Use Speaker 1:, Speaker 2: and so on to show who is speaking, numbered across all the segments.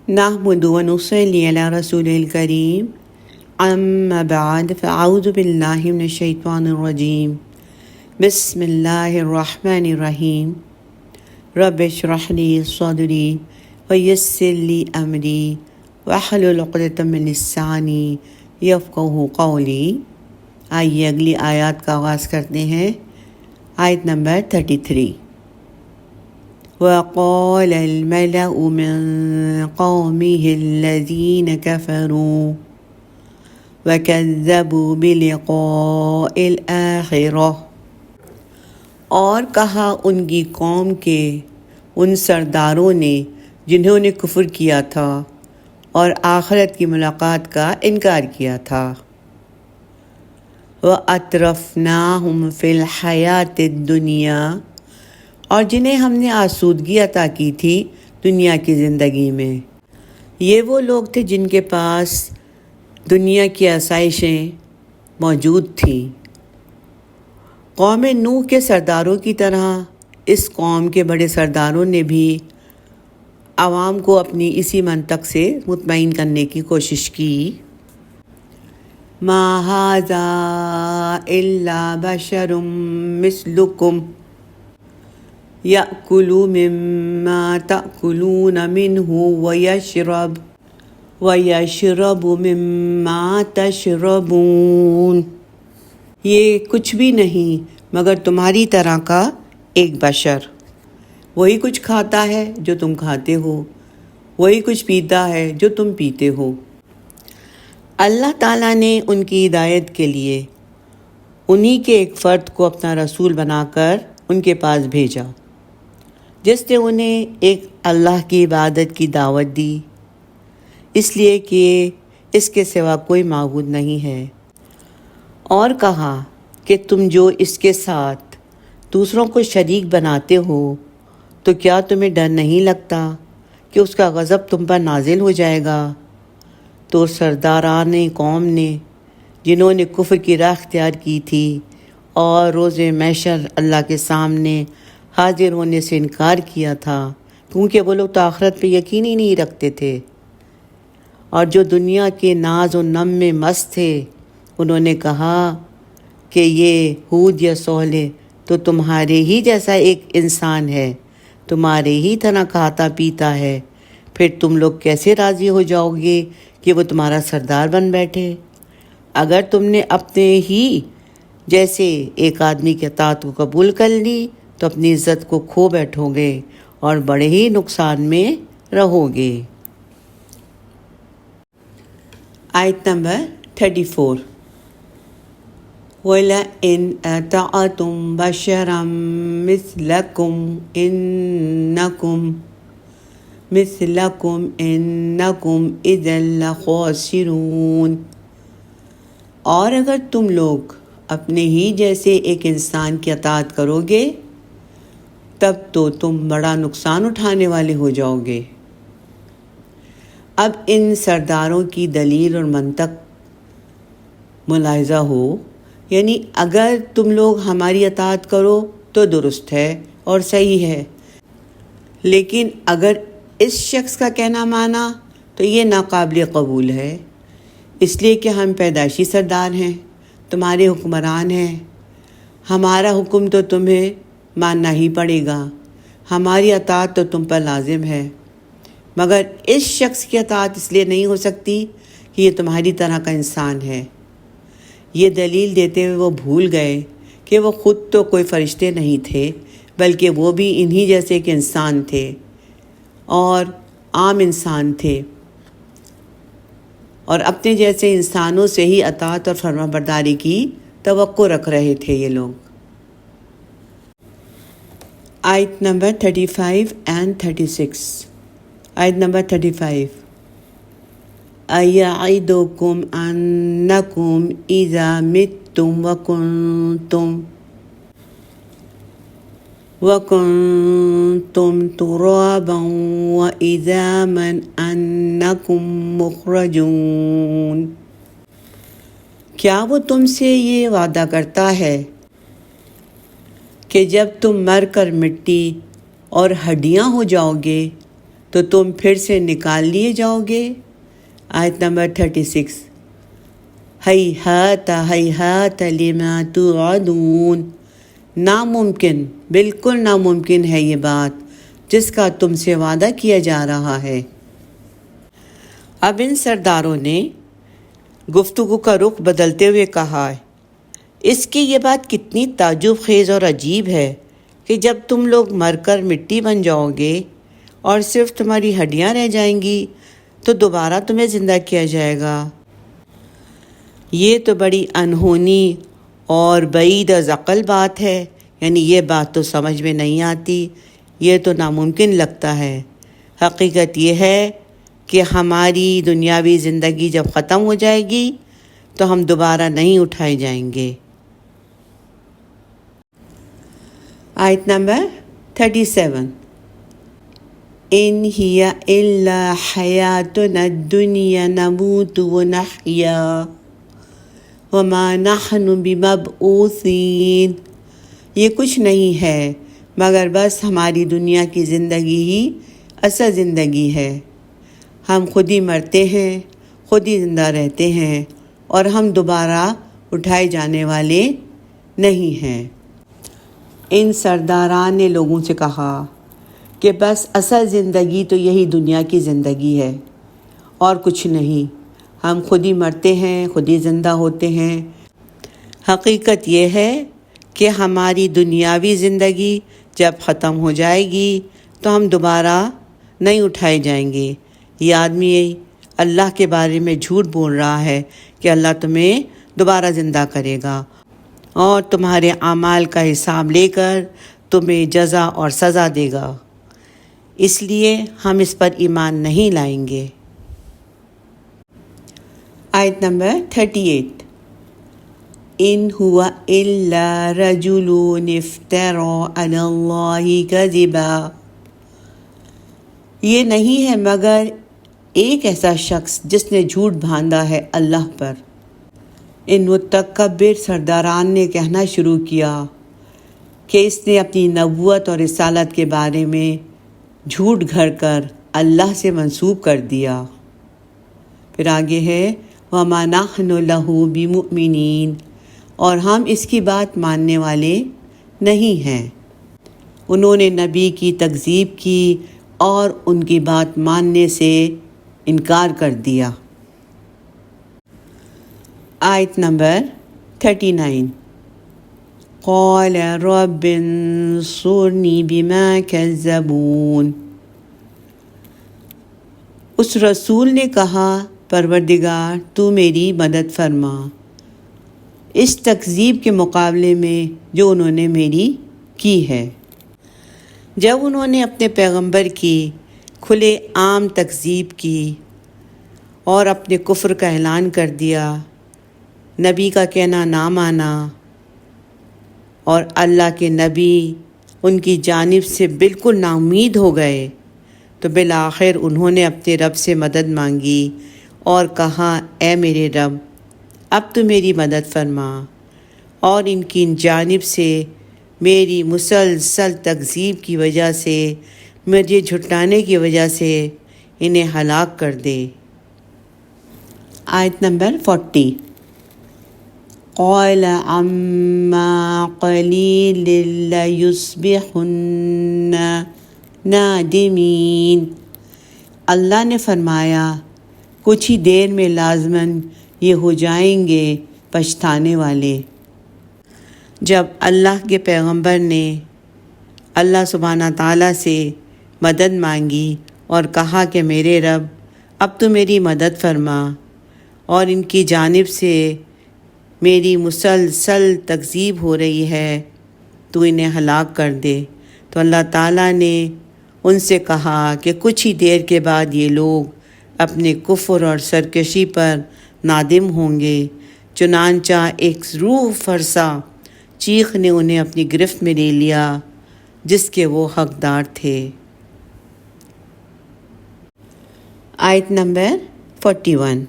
Speaker 1: نحمد ونصلي على رسول الكريم اما بعد فاعوذ باللہ من الشیطان الرجیم بسم اللہ الرحمن الرحیم رب اشرح لی صدری ویسر لی امری واحلل عقدۃ من لسانی یفقہوا قولی۔ آئیے اگلی آیات کا آغاز کرتے ہیں۔ آیت نمبر 33۔ وَقَالَ الْمَلَأُ مِن قَوْمِهِ الَّذِينَ كَفَرُوا وَكَذَّبُوا بِلِقَاءِ الْآخِرَةِ، اور کہا ان کی قوم کے ان سرداروں نے جنہوں نے کفر کیا تھا اور آخرت کی ملاقات کا انکار کیا تھا۔ وَأَتْرَفْنَاهُمْ فِي الْحَيَاةِ الدُّنْيَا، اور جنہیں ہم نے آسودگی عطا کی تھی دنیا کی زندگی میں۔ یہ وہ لوگ تھے جن کے پاس دنیا کی آسائشیں موجود تھیں۔ قوم نوح کے سرداروں کی طرح اس قوم کے بڑے سرداروں نے بھی عوام کو اپنی اسی منطق سے مطمئن کرنے کی کوشش کی۔ ما ھذا الا بشر مثلکم یأکل مما تأکلون منہ ویشرب مما تشربون، یہ کچھ بھی نہیں مگر تمہاری طرح کا ایک بشر، وہی کچھ کھاتا ہے جو تم کھاتے ہو، وہی کچھ پیتا ہے جو تم پیتے ہو۔ اللہ تعالیٰ نے ان کی ہدایت کے لیے انہی کے ایک فرد کو اپنا رسول بنا کر ان کے پاس بھیجا، جس نے انہیں ایک اللہ کی عبادت کی دعوت دی، اس لیے کہ اس کے سوا کوئی معبود نہیں ہے، اور کہا کہ تم جو اس کے ساتھ دوسروں کو شریک بناتے ہو تو کیا تمہیں ڈر نہیں لگتا کہ اس کا غضب تم پر نازل ہو جائے گا؟ تو سرداران قوم نے جنہوں نے کفر کی راہ اختیار کی تھی اور روز محشر اللہ کے سامنے حاضر ہونے سے انکار کیا تھا، کیونکہ وہ لوگ تو آخرت پہ یقین ہی نہیں رکھتے تھے، اور جو دنیا کے ناز و نم میں مست تھے، انہوں نے کہا کہ یہ ہود یا صالح تو تمہارے ہی جیسا ایک انسان ہے، تمہارے ہی طرح کھاتا پیتا ہے، پھر تم لوگ کیسے راضی ہو جاؤ گے کہ وہ تمہارا سردار بن بیٹھے؟ اگر تم نے اپنے ہی جیسے ایک آدمی کی اطاعت کو قبول کر لی تو اپنی عزت کو کھو بیٹھو گے اور بڑے ہی نقصان میں رہو گے۔ آیت نمبر 34۔ وَلَئِنْ أَطَعْتُمْ بَشَرًا مِثْلَكُمْ إِنَّكُمْ إِذًا لَخَاسِرُونَ، اور اگر تم لوگ اپنے ہی جیسے ایک انسان کی اطاعت کرو گے تب تو تم بڑا نقصان اٹھانے والے ہو جاؤ گے۔ اب ان سرداروں کی دلیل اور منطق ملاحظہ ہو، یعنی اگر تم لوگ ہماری اطاعت کرو تو درست ہے اور صحیح ہے، لیکن اگر اس شخص کا کہنا مانا تو یہ ناقابل قبول ہے، اس لیے کہ ہم پیدائشی سردار ہیں، تمہارے حکمران ہیں، ہمارا حکم تو تمہیں ماننا ہی پڑے گا، ہماری اطاعت تو تم پر لازم ہے، مگر اس شخص کی اطاعت اس لیے نہیں ہو سکتی کہ یہ تمہاری طرح کا انسان ہے۔ یہ دلیل دیتے ہوئے وہ بھول گئے کہ وہ خود تو کوئی فرشتے نہیں تھے، بلکہ وہ بھی انہی جیسے ایک انسان تھے اور عام انسان تھے، اور اپنے جیسے انسانوں سے ہی اطاعت اور فرما برداری کی توقع رکھ رہے تھے یہ لوگ۔ آیت نمبر 35 and 36۔ آیت نمبر 35۔ أَيَعِدُكُمْ أَنَّكُمْ إِذَا مِتُّمْ وَكُنْتُمْ تُرَابًا وَإِعْظَامًا أَنَّكُمْ مُخْرَجُونَ، کیا وہ تم سے یہ وعدہ کرتا ہے کہ جب تم مر کر مٹی اور ہڈیاں ہو جاؤ گے تو تم پھر سے نکال لیے جاؤ گے۔ آیت نمبر 36، ہیہات ہیہات لما توعدون، ناممکن، بالکل ناممکن ہے یہ بات جس کا تم سے وعدہ کیا جا رہا ہے۔ اب ان سرداروں نے گفتگو کا رخ بدلتے ہوئے کہا، اس کی یہ بات کتنی تعجب خیز اور عجیب ہے کہ جب تم لوگ مر کر مٹی بن جاؤ گے اور صرف تمہاری ہڈیاں رہ جائیں گی تو دوبارہ تمہیں زندہ کیا جائے گا۔ یہ تو بڑی انہونی اور بعید از عقل بات ہے، یعنی یہ بات تو سمجھ میں نہیں آتی، یہ تو ناممکن لگتا ہے۔ حقیقت یہ ہے کہ ہماری دنیاوی زندگی جب ختم ہو جائے گی تو ہم دوبارہ نہیں اٹھائے جائیں گے۔ آیت نمبر 37، ان ہی الا حیاتنا الدنیا نموت ونحیا وما نحن بمبعوثین، یہ کچھ نہیں ہے مگر بس ہماری دنیا کی زندگی ہی اصل زندگی ہے، ہم خود ہی مرتے ہیں، خود ہی زندہ رہتے ہیں اور ہم دوبارہ اٹھائے جانے والے نہیں ہیں۔ ان سرداران نے لوگوں سے کہا کہ بس اصل زندگی تو یہی دنیا کی زندگی ہے اور کچھ نہیں، ہم خود ہی مرتے ہیں، خود ہی زندہ ہوتے ہیں۔ حقیقت یہ ہے کہ ہماری دنیاوی زندگی جب ختم ہو جائے گی تو ہم دوبارہ نہیں اٹھائے جائیں گے۔ یہ آدمی اللہ کے بارے میں جھوٹ بول رہا ہے کہ اللہ تمہیں دوبارہ زندہ کرے گا اور تمہارے اعمال کا حساب لے کر تمہیں جزا اور سزا دے گا، اس لیے ہم اس پر ایمان نہیں لائیں گے۔ آیت نمبر 38، ان هو الا رجل افترى علی اللہ کذبا، یہ نہیں ہے مگر ایک ایسا شخص جس نے جھوٹ باندھا ہے اللہ پر۔ ان متکبر سرداران نے کہنا شروع کیا کہ اس نے اپنی نبوت اور رسالت کے بارے میں جھوٹ گھڑ کر اللہ سے منسوب کر دیا۔ پھر آگے ہے وَمَا نَحْنُ لَهُ بِمُؤْمِنِينَ، اور ہم اس کی بات ماننے والے نہیں ہیں۔ انہوں نے نبی کی تکذیب کی اور ان کی بات ماننے سے انکار کر دیا۔ آیت نمبر 39، قال رب انصرنی بما کذبون، اس رسول نے کہا پروردگار تو میری مدد فرما اس تکذیب کے مقابلے میں جو انہوں نے میری کی ہے۔ جب انہوں نے اپنے پیغمبر کی کھلے عام تکذیب کی اور اپنے کفر کا اعلان کر دیا، نبی کا کہنا نہ مانا اور اللہ کے نبی ان کی جانب سے بالکل نا امید ہو گئے، تو بالآخر انہوں نے اپنے رب سے مدد مانگی اور کہا اے میرے رب اب تو میری مدد فرما، اور ان کی جانب سے میری مسلسل تکذیب کی وجہ سے، مجھے جھٹلانے کی وجہ سے انہیں ہلاک کر دے۔ آیت نمبر 40، قال عما قلیل لیصبحن نادمین، اللہ نے فرمایا کچھ ہی دیر میں لازماً یہ ہو جائیں گے پچھتانے والے۔ جب اللہ کے پیغمبر نے اللہ سبحانہ تعالیٰ سے مدد مانگی اور کہا کہ میرے رب اب تو میری مدد فرما اور ان کی جانب سے میری مسلسل تکذیب ہو رہی ہے، تو انہیں ہلاک کر دے، تو اللہ تعالیٰ نے ان سے کہا کہ کچھ ہی دیر کے بعد یہ لوگ اپنے کفر اور سرکشی پر نادم ہوں گے۔ چنانچہ ایک روح فرسا چیخ نے انہیں اپنی گرفت میں لے لیا جس کے وہ حقدار تھے۔ آیت نمبر 41،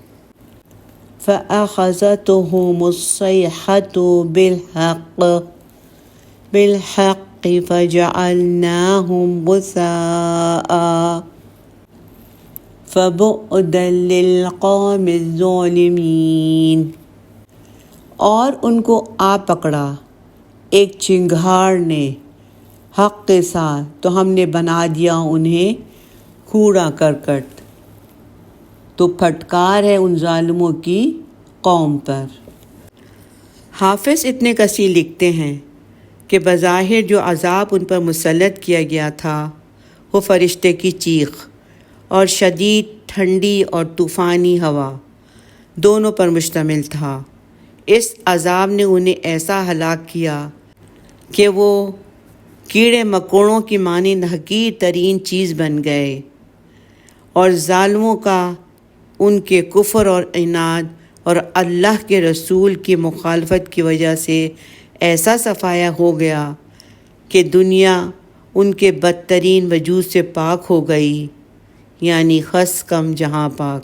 Speaker 1: فَأَخَذَتْهُمُ الصَّيْحَةُ بِالْحَقِّ فَجَعَلْنَاهُمْ غُثَاءً، فَبُعْدًا لِلْقَوْمِ الظَّالِمِينَ۔ اور ان کو آ پکڑا ایک چنگھاڑ نے حق کے ساتھ، تو ہم نے بنا دیا انہیں کوڑا کرکٹ۔ تو پھٹکار ہے ان ظالموں کی قوم پر۔ حافظ ابن کثیر لکھتے ہیں کہ بظاہر جو عذاب ان پر مسلط کیا گیا تھا وہ فرشتے کی چیخ اور شدید ٹھنڈی اور طوفانی ہوا دونوں پر مشتمل تھا۔ اس عذاب نے انہیں ایسا ہلاک کیا کہ وہ کیڑے مکوڑوں کی مانند حقیر ترین چیز بن گئے، اور ظالموں کا ان کے کفر اور عناد اور اللہ کے رسول کی مخالفت کی وجہ سے ایسا صفایا ہو گیا کہ دنیا ان کے بدترین وجود سے پاک ہو گئی، یعنی خس کم جہاں پاک۔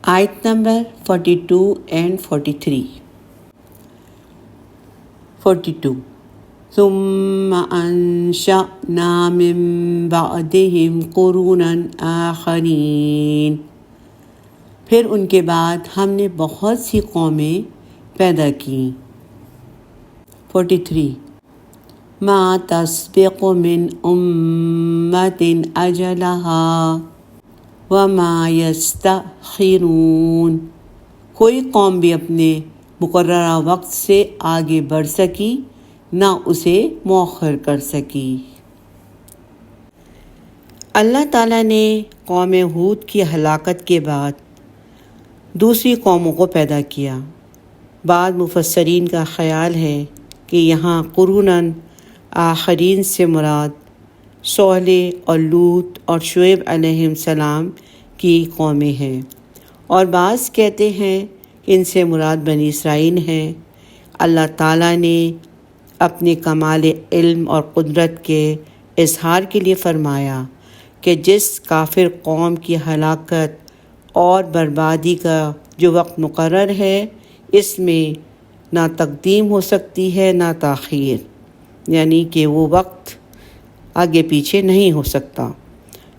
Speaker 1: آیت نمبر 42 and 43۔ 42 ثم انشأنا من بعدهم قرونا آخرین، پھر ان کے بعد ہم نے بہت سی قومیں پیدا کیں۔ 43 ما تسبق من امۃ اجلہا وما یستأخرون، کوئی قوم بھی اپنے مقررہ وقت سے آگے بڑھ سکی نہ اسے مؤخر کر سکی۔ اللہ تعالیٰ نے قوم ہود کی ہلاکت کے بعد دوسری قوموں کو پیدا کیا۔ بعض مفسرین کا خیال ہے کہ یہاں قروناً آخرین سے مراد صالح اور لوط اور شعیب علیہ السلام کی قومیں ہیں، اور بعض کہتے ہیں کہ ان سے مراد بنی اسرائیل ہیں۔ اللہ تعالیٰ نے اپنے کمال علم اور قدرت کے اظہار کے لیے فرمایا کہ جس کافر قوم کی ہلاکت اور بربادی کا جو وقت مقرر ہے، اس میں نہ تقدیم ہو سکتی ہے نہ تاخیر، یعنی کہ وہ وقت آگے پیچھے نہیں ہو سکتا،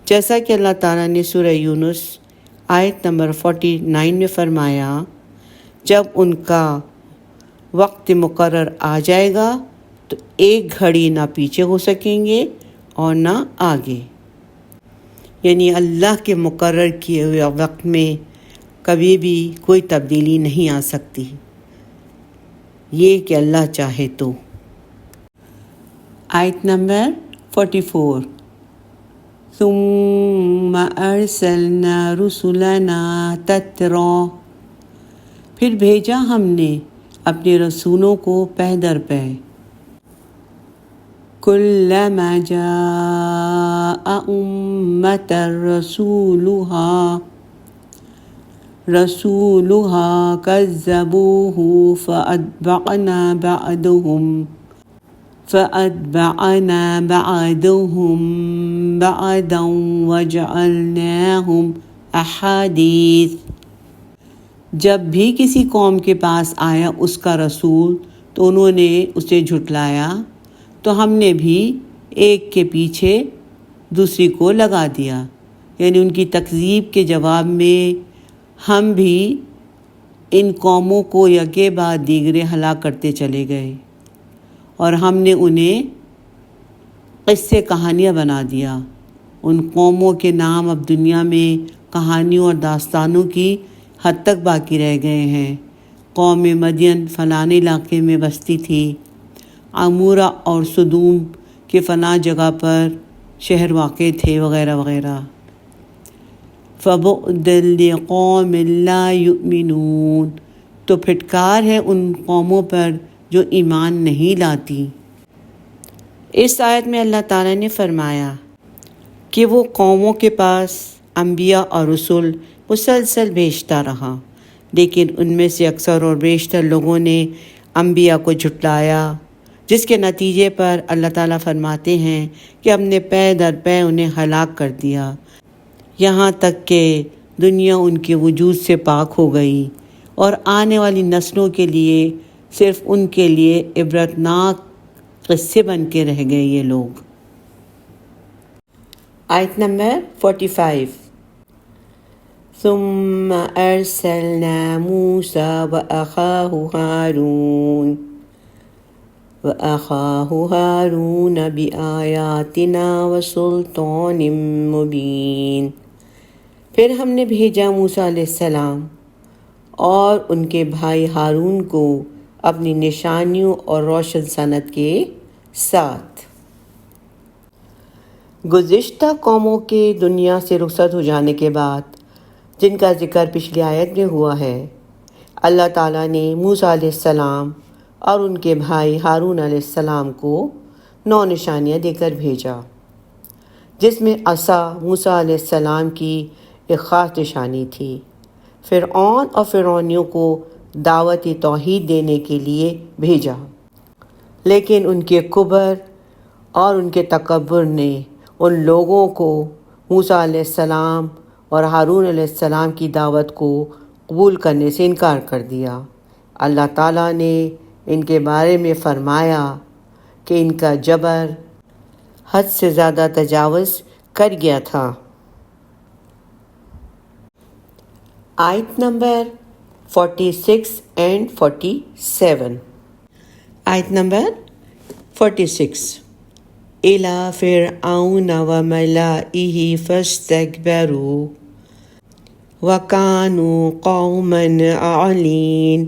Speaker 1: جیسا کہ اللہ تعالیٰ نے سورہ یونس آیت نمبر 49 میں فرمایا، جب ان کا وقت مقرر آ جائے گا تو ایک گھڑی نہ پیچھے ہو سکیں گے اور نہ آگے، یعنی اللہ کے مقرر کیے ہوئے وقت میں کبھی بھی کوئی تبدیلی نہیں آ سکتی، یہ کہ اللہ چاہے تو۔ آیت نمبر 44 ثم ارسلنا رسلنا تترا، پھر بھیجا ہم نے اپنے رسولوں کو پہ در پہ، کلما جاء امۃ رسولها کذبوہ فأتبعنا بعضهم بعضا وجعلناهم احادیث، جب بھی کسی قوم کے پاس آیا اس کا رسول تو انہوں نے اسے جھٹلایا، تو ہم نے بھی ایک کے پیچھے دوسری کو لگا دیا، یعنی ان کی تکذیب کے جواب میں ہم بھی ان قوموں کو یکے بعد دیگرے ہلاک کرتے چلے گئے، اور ہم نے انہیں قصے کہانیاں بنا دیا۔ ان قوموں کے نام اب دنیا میں کہانیوں اور داستانوں کی حد تک باقی رہ گئے ہیں۔ قوم مدین فلاں علاقے میں بستی تھی، عمورہ اور سدوم کے فلاں جگہ پر شہر واقع تھے، وغیرہ وغیرہ۔ فَبُعْدًا لِقَوْمٍ لَا يُؤْمِنُونَ، تو پھٹکار ہے ان قوموں پر جو ایمان نہیں لاتی۔ اس آیت میں اللہ تعالیٰ نے فرمایا کہ وہ قوموں کے پاس انبیاء اور رسول مسلسل بھیجتا رہا، لیکن ان میں سے اکثر اور بیشتر لوگوں نے انبیاء کو جھٹلایا، جس کے نتیجے پر اللہ تعالیٰ فرماتے ہیں کہ ہم نے پے در پے انہیں ہلاک کر دیا، یہاں تک کہ دنیا ان کے وجود سے پاک ہو گئی، اور آنے والی نسلوں کے لیے صرف ان کے لیے عبرتناک قصے بن کے رہ گئے یہ لوگ۔ آیت نمبر 45. ثم أرسلنا موسى وأخاه هارون بآياتنا وسلطان مبين. پھر ہم نے بھیجا موسیٰ علیہ السلام اور ان کے بھائی ہارون کو اپنی نشانیوں اور روشن صنعت کے ساتھ. گزشتہ قوموں کے دنیا سے رخصت ہو جانے کے بعد جن کا ذکر پچھلی آیت میں ہوا ہے، اللہ تعالیٰ نے موسیٰ علیہ السلام اور ان کے بھائی ہارون علیہ السلام کو 9 نشانیاں دے کر بھیجا، جس میں عصا موسیٰ علیہ السلام کی ایک خاص نشانی تھی. فرعون اور فرعونیوں کو دعوت توحید دینے کے لیے بھیجا، لیکن ان کے کبر اور ان کے تکبر نے ان لوگوں کو موسیٰ علیہ السلام اور ہارون علیہ السلام کی دعوت کو قبول کرنے سے انکار کر دیا. اللہ تعالیٰ نے ان کے بارے میں فرمایا کہ ان کا جبر حد سے زیادہ تجاوز کر گیا تھا. آیت نمبر 46 and 47. آیت نمبر 46. إِلَى فِرْعَوْنَ وَمَلَئِهِ فَاسْتَكْبَرُوا وَكَانُوا قَوْمًا عَالِينَ.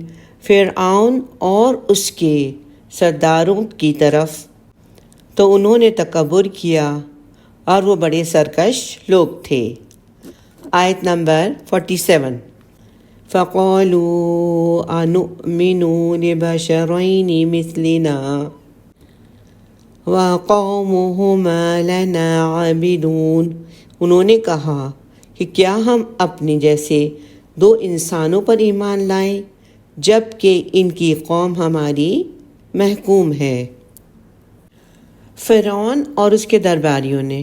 Speaker 1: فرعون اور اس کے سرداروں کی طرف تو انہوں نے تکبر کیا اور وہ بڑے سرکش لوگ تھے. آیت نمبر 47. فَقَالُوا أَنُؤْمِنُ لِبَشَرَيْنِ مِثْلِنَا وَقَوْمُهُمَا لَنَا عَابِدُونَ. انہوں نے کہا کہ کیا ہم اپنے جیسے 2 انسانوں پر ایمان لائیں جب کہ ان کی قوم ہماری محکوم ہے. فرعون اور اس کے درباریوں نے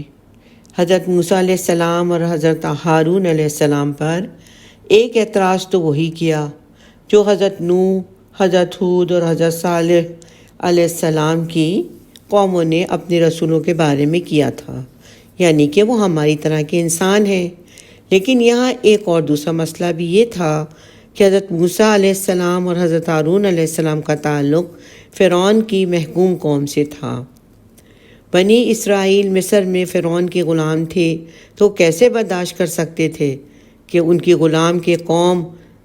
Speaker 1: حضرت موسیٰ علیہ السلام اور حضرت ہارون علیہ السلام پر ایک اعتراض تو وہی کیا جو حضرت نوح، حضرت ہود اور حضرت صالح علیہ السلام کی قوموں نے اپنے رسولوں کے بارے میں کیا تھا، یعنی کہ وہ ہماری طرح کے انسان ہیں. لیکن یہاں ایک اور دوسرا مسئلہ بھی یہ تھا کہ حضرت موسیٰ علیہ السلام اور حضرت ہارون علیہ السلام کا تعلق فرعون کی محکوم قوم سے تھا. بنی اسرائیل مصر میں فرعون کے غلام تھے تو کیسے برداشت کر سکتے تھے کہ ان کی غلام کے قوم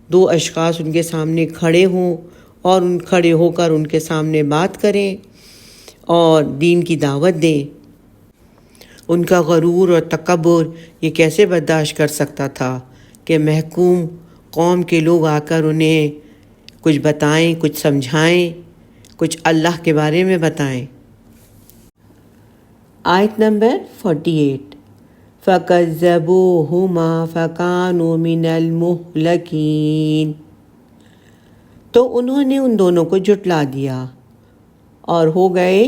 Speaker 1: 2 اشخاص ان کے سامنے کھڑے ہوں اور کھڑے ہو کر ان کے سامنے بات کریں اور دین کی دعوت دیں. ان کا غرور اور تکبر یہ کیسے برداشت کر سکتا تھا کہ محکوم قوم کے لوگ آ کر انہیں کچھ بتائیں، کچھ سمجھائیں، کچھ اللہ کے بارے میں بتائیں. آیت نمبر 48. فَكَذَّبُوهُمَا فَكَانُوا مِنَ الْمُهْلَكِينَ. تو انہوں نے ان دونوں کو جھٹلا دیا اور ہو گئے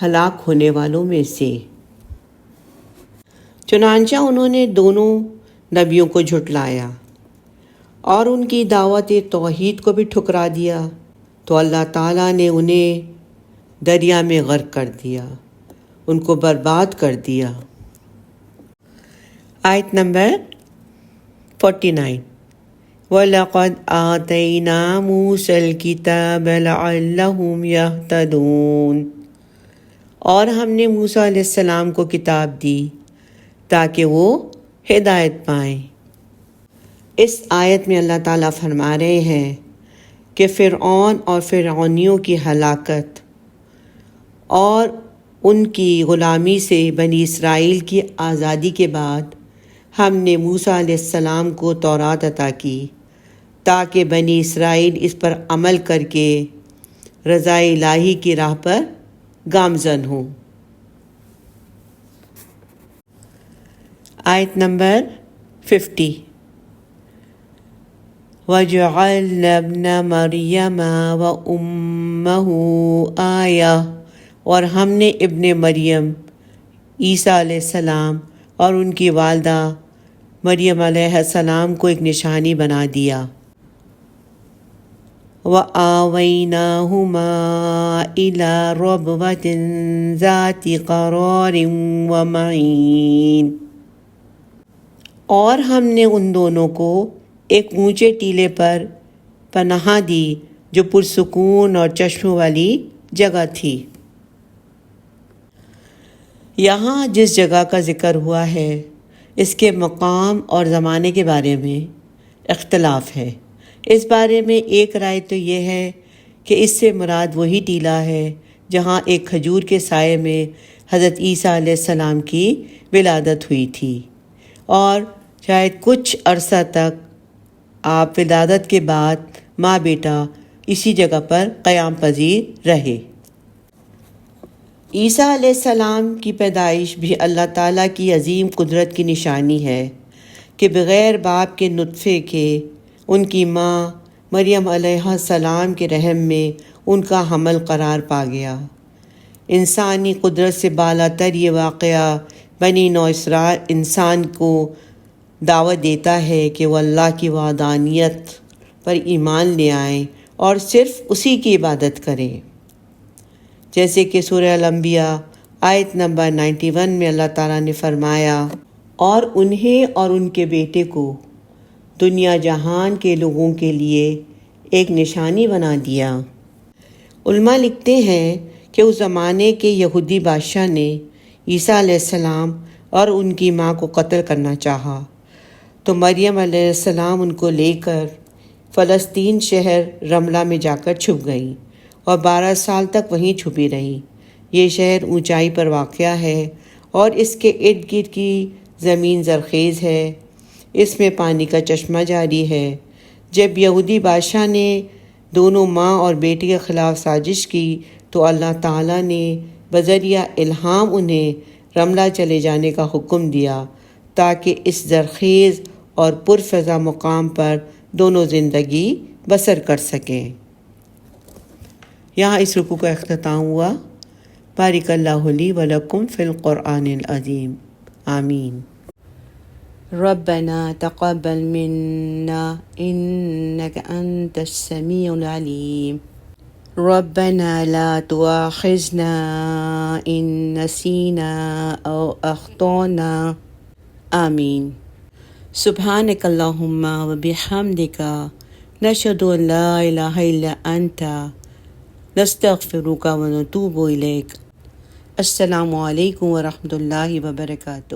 Speaker 1: ہلاک ہونے والوں میں سے. چنانچہ انہوں نے دونوں نبیوں کو جھٹلایا اور ان کی دعوت توحید کو بھی ٹھکرا دیا تو اللہ تعالیٰ نے انہیں دریا میں غرق کر دیا، ان کو برباد کر دیا. آیت نمبر 49. وَلَقَدْ آتَيْنَا مُوسَى الْكِتَابَ لَعَلَّهُمْ يَهْتَدُونَ. اور ہم نے موسیٰ علیہ السلام کو کتاب دی تاکہ وہ ہدایت پائیں. اس آیت میں اللہ تعالیٰ فرما رہے ہیں کہ فرعون اور فرعونیوں کی ہلاکت اور ان کی غلامی سے بنی اسرائیل کی آزادی کے بعد ہم نے موسیٰ علیہ السلام کو تورات عطا کی تاکہ بنی اسرائیل اس پر عمل کر کے رضا الہی کی راہ پر گامزن ہوں. آیت نمبر 50. وَجَعَلْنَا ابْنَ مَرْيَمَ وَأُمَّهُ آیَةً. اور ہم نے ابن مریم عیسیٰ علیہ السلام اور ان کی والدہ مریم علیہ السلام کو ایک نشانی بنا دیا. وآویناہما الی ربوۃ ذات قرار ومعین، اور ہم نے ان دونوں کو ایک اونچے ٹیلے پر پناہ دی جو پرسکون اور چشموں والی جگہ تھی۔ یہاں جس جگہ کا ذکر ہوا ہے اس کے مقام اور زمانے کے بارے میں اختلاف ہے۔ اس بارے میں ایک رائے تو یہ ہے کہ اس سے مراد وہی ٹیلہ ہے جہاں ایک کھجور کے سائے میں حضرت عیسیٰ علیہ السلام کی ولادت ہوئی تھی، اور شاید کچھ عرصہ تک آپ ولادت کے بعد ماں بیٹا اسی جگہ پر قیام پذیر رہے۔ عیسیٰ علیہ السلام کی پیدائش بھی اللہ تعالیٰ کی عظیم قدرت کی نشانی ہے کہ بغیر باپ کے نطفے کے ان کی ماں مریم علیہ السلام کے رحم میں ان کا حمل قرار پا گیا۔ انسانی قدرت سے بالا تر یہ واقعہ بنی نوع اسرائیل انسان کو دعوت دیتا ہے کہ وہ اللہ کی وحدانیت پر ایمان لے آئیں اور صرف اسی کی عبادت کریں، جیسے کہ سورہ الانبیاء آیت نمبر 91 میں اللہ تعالیٰ نے فرمایا، اور انہیں اور ان کے بیٹے کو دنیا جہان کے لوگوں کے لیے ایک نشانی بنا دیا۔ علماء لکھتے ہیں کہ اس زمانے کے یہودی بادشاہ نے عیسیٰ علیہ السلام اور ان کی ماں کو قتل کرنا چاہا، تو مریم علیہ السلام ان کو لے کر فلسطین شہر رملہ میں جا کر چھپ گئیں اور 12 سال تک وہیں چھپی رہیں۔ یہ شہر اونچائی پر واقع ہے اور اس کے ارد گرد کی زمین زرخیز ہے، اس میں پانی کا چشمہ جاری ہے۔ جب یہودی بادشاہ نے دونوں ماں اور بیٹے کے خلاف سازش کی تو اللہ تعالیٰ نے بذریعہ الہام انہیں رملہ چلے جانے کا حکم دیا تاکہ اس زرخیز اور پرفضا مقام پر دونوں زندگی بسر کر سکیں۔ یہاں اس رکوع کا اختتام ہوا۔ بارک اللہ لی و لکم فی القرآن العظیم، آمین۔ ربنا تقبل منا انك انت السميع العليم، ربنا لا تؤاخذنا ان نسينا او اخطأنا، آمین۔ سبحانک اللہم و بحمدک نشہد ان لا الہ الا انت نستغفرک و نتوب الیک۔ السلام علیکم ورحمۃ اللہ وبرکاتہ۔